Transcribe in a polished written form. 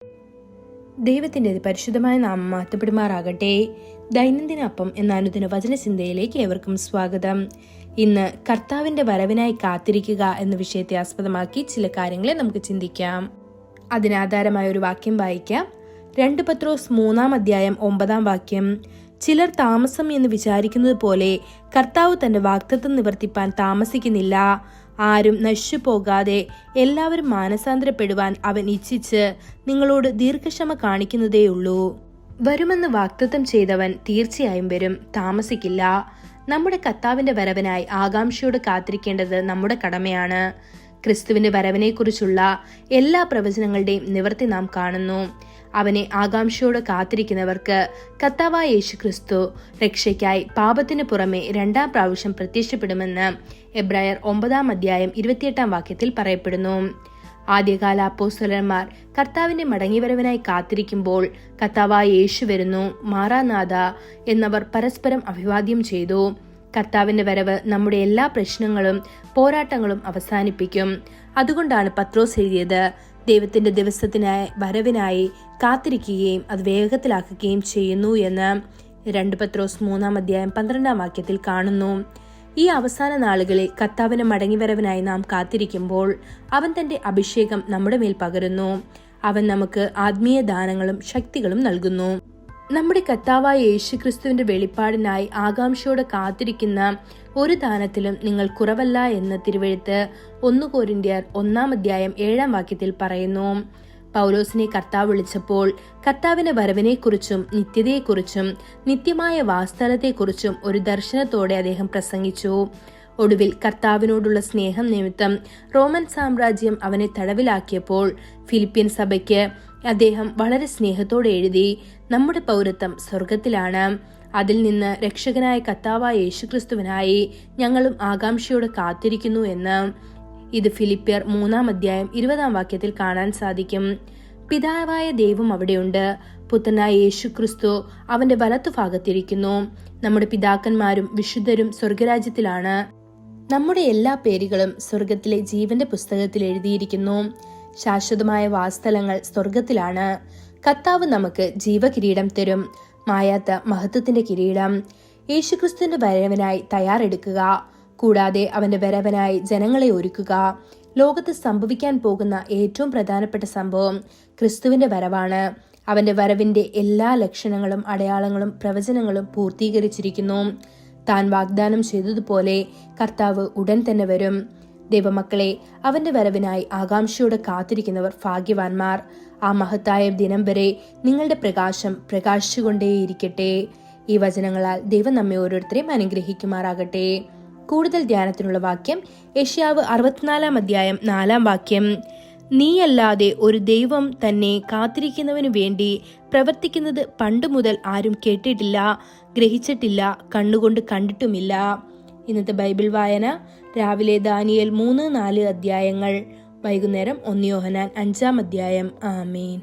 ദൈവത്തിൻ്റെ പരിശുദ്ധമായ നാമം മാറ്റപ്പെടുമാറാകട്ടെ. ദൈനംദിന അപ്പം എന്ന അനുദിന വചനചിന്തയിലേക്ക് ഏവർക്കും സ്വാഗതം. ഇന്ന് കർത്താവിൻ്റെ വരവിനായി കാത്തിരിക്കുക എന്ന വിഷയത്തെ ആസ്പദമാക്കി ചില കാര്യങ്ങളെ നമുക്ക് ചിന്തിക്കാം. അതിനാധാരമായ ഒരു വാക്യം വായിക്കാം. 2 പത്രോസ് 3-ാം അധ്യായം 9-ാം വാക്യം. ചിലർ താമസം എന്ന് വിചാരിക്കുന്നത് പോലെ കർത്താവ് തന്റെ വാഗ്ദത്തം നിവർത്തിപ്പാൻ താമസിക്കുന്നില്ല. ആരും നശിച്ചു പോകാതെ എല്ലാവരും മാനസാന്തരപ്പെടുവാൻ അവൻ ഇച്ഛിച്ച് നിങ്ങളോട് ദീർഘക്ഷമ കാണിക്കുന്നതേയുള്ളൂ. വരുമെന്ന് വാഗ്ദത്തം ചെയ്തവൻ തീർച്ചയായും വരും, താമസിക്കില്ല. നമ്മുടെ കർത്താവിന്റെ വരവിനായി ആകാംക്ഷയോട് കാത്തിരിക്കേണ്ടത് നമ്മുടെ കടമയാണ്. ക്രിസ്തുവിന്റെ വരവിനെക്കുറിച്ചുള്ള എല്ലാ പ്രവചനങ്ങളുടെയും നിവർത്തി നാം കാണുന്നു. അവനെ ആകാംക്ഷയോടെ കാത്തിരിക്കുന്നവർക്ക് കർത്താവായ യേശു ക്രിസ്തു രക്ഷയ്ക്കായി പാപത്തിന് പുറമെ 2-ാം പ്രാവശ്യം പ്രത്യക്ഷപ്പെടുമെന്ന് എബ്രായർ 9-ാം അധ്യായം 28-ാം വാക്യത്തിൽ പറയപ്പെടുന്നു. ആദ്യകാല അപ്പോസ്തലന്മാർ കർത്താവിന്റെ മടങ്ങിവരവിനായി കാത്തിരിക്കുമ്പോൾ കർത്താവായ യേശു വരുന്നു, മാറാനാഥ എന്നവർ പരസ്പരം അഭിവാദ്യം ചെയ്തു. കർത്താവിന്റെ വരവ് നമ്മുടെ എല്ലാ പ്രശ്നങ്ങളും പോരാട്ടങ്ങളും അവസാനിപ്പിക്കും. അതുകൊണ്ടാണ് പത്രോസ് എഴുതിയത്, ദൈവത്തിന്റെ ദിവസത്തിനായി വരവിനായി കാത്തിരിക്കുകയും അത് വേഗത്തിലാക്കുകയും ചെയ്യുന്നു എന്ന് 2 പത്രോസ് 3-ാം അധ്യായം 12-ാം വാക്യത്തിൽ കാണുന്നു. ഈ അവസാന നാളുകളിൽ കർത്താവിന്റെ മടങ്ങിവരവിനായി നാം കാത്തിരിക്കുമ്പോൾ അവൻ തന്റെ അഭിഷേകം നമ്മുടെ മേൽ പകരുന്നു. അവൻ നമുക്ക് ആത്മീയ ദാനങ്ങളും ശക്തികളും നൽകുന്നു. നമ്മുടെ കർത്താവായ യേശു ക്രിസ്തുവിന്റെ വെളിപ്പാടിനായി ആകാംക്ഷയോടെ കാത്തിരിക്കുന്ന ഒരു ദാനത്തിലും നിങ്ങൾ കുറവല്ല എന്ന് തിരുവെഴുത്ത് 1 കൊരിന്ത്യർ 1-ാം അധ്യായം 7-ാം വാക്യത്തിൽ പറയുന്നു. പൗലോസിനെ കർത്താവ് വിളിച്ചപ്പോൾ കർത്താവിന്റെ വരവിനെക്കുറിച്ചും നിത്യതയെക്കുറിച്ചും നിത്യമായ വാസ്തവത്തെക്കുറിച്ചും ഒരു ദർശനത്തോടെ അദ്ദേഹം പ്രസംഗിച്ചു. ഒടുവിൽ കർത്താവിനോടുള്ള സ്നേഹം നിമിത്തം റോമൻ സാമ്രാജ്യം അവനെ തടവിലാക്കിയപ്പോൾ ഫിലിപ്പിയൻ സഭയ്ക്ക് അദ്ദേഹം വളരെ സ്നേഹത്തോടെ എഴുതി, നമ്മുടെ പൗരത്വം സ്വർഗത്തിലാണ്. അതിൽ നിന്ന് രക്ഷകനായ കർത്താവായ യേശുക്രിസ്തുവിനായി ഞങ്ങളും ആകാംക്ഷയോടെ കാത്തിരിക്കുന്നു എന്ന്. ഇത് ഫിലിപ്പിയർ 3-ാം അധ്യായം 20-ാം വാക്യത്തിൽ കാണാൻ സാധിക്കും. പിതാവായ ദൈവം അവിടെയുണ്ട്. പുത്രനായ യേശു ക്രിസ്തു അവന്റെ വലത്തുഭാഗത്തിരിക്കുന്നു. നമ്മുടെ പിതാക്കന്മാരും വിശുദ്ധരും സ്വർഗരാജ്യത്തിലാണ്. നമ്മുടെ എല്ലാ പേരുകളും സ്വർഗത്തിലെ ജീവന്റെ പുസ്തകത്തിൽ എഴുതിയിരിക്കുന്നു. ശാശ്വതമായ വാസസ്ഥലങ്ങൾ സ്വർഗത്തിലാണ്. കർത്താവ് നമുക്ക് ജീവകിരീടം തരും, മായാത്ത മഹത്വത്തിന്റെ കിരീടം. യേശുക്രിസ്തുവിന്റെ വരവിനായി തയ്യാറെടുക്കുക. കൂടാതെ അവന്റെ വരവിനായി ജനങ്ങളെ ഒരുക്കുക. ലോകത്ത് സംഭവിക്കാൻ പോകുന്ന ഏറ്റവും പ്രധാനപ്പെട്ട സംഭവം ക്രിസ്തുവിന്റെ വരവാണ്. അവന്റെ വരവിന്റെ എല്ലാ ലക്ഷണങ്ങളും അടയാളങ്ങളും പ്രവചനങ്ങളും പൂർത്തീകരിച്ചിരിക്കുന്നു. താൻ വാഗ്ദാനം ചെയ്തതുപോലെ കർത്താവ് ഉടൻ തന്നെ വരും. ദൈവമക്കളെ, അവന്റെ വരവിനായി ആകാംക്ഷയോടെ കാത്തിരിക്കുന്നവർ ഭാഗ്യവാന്മാർ. ആ മഹത്തായ ദിനം വരെ നിങ്ങളുടെ പ്രകാശം പ്രകാശിച്ചുകൊണ്ടേയിരിക്കട്ടെ. ഈ വചനങ്ങളാൽ ദൈവം നമ്മെ ഓരോരുത്തരെയും അനുഗ്രഹിക്കുമാറാകട്ടെ. കൂടുതൽ ധ്യാനത്തിനുള്ള വാക്യം യെശയ്യാവ് 64-ാം അധ്യായം 4-ാം വാക്യം. നീയല്ലാതെ ഒരു ദൈവം തന്നെ കാത്തിരിക്കുന്നവനു വേണ്ടി പ്രവർത്തിക്കുന്നത് പണ്ട് മുതൽ ആരും കേട്ടിട്ടില്ല, ഗ്രഹിച്ചിട്ടില്ല, കണ്ണുകൊണ്ട് കണ്ടിട്ടുമില്ല. ഇന്നത്തെ ബൈബിൾ വായന രാവിലെ ദാനിയേൽ 3-4 അധ്യായങ്ങൾ, വൈകുന്നേരം 1 യോഹന്നാൻ 5-ാം അധ്യായം. ആമേൻ.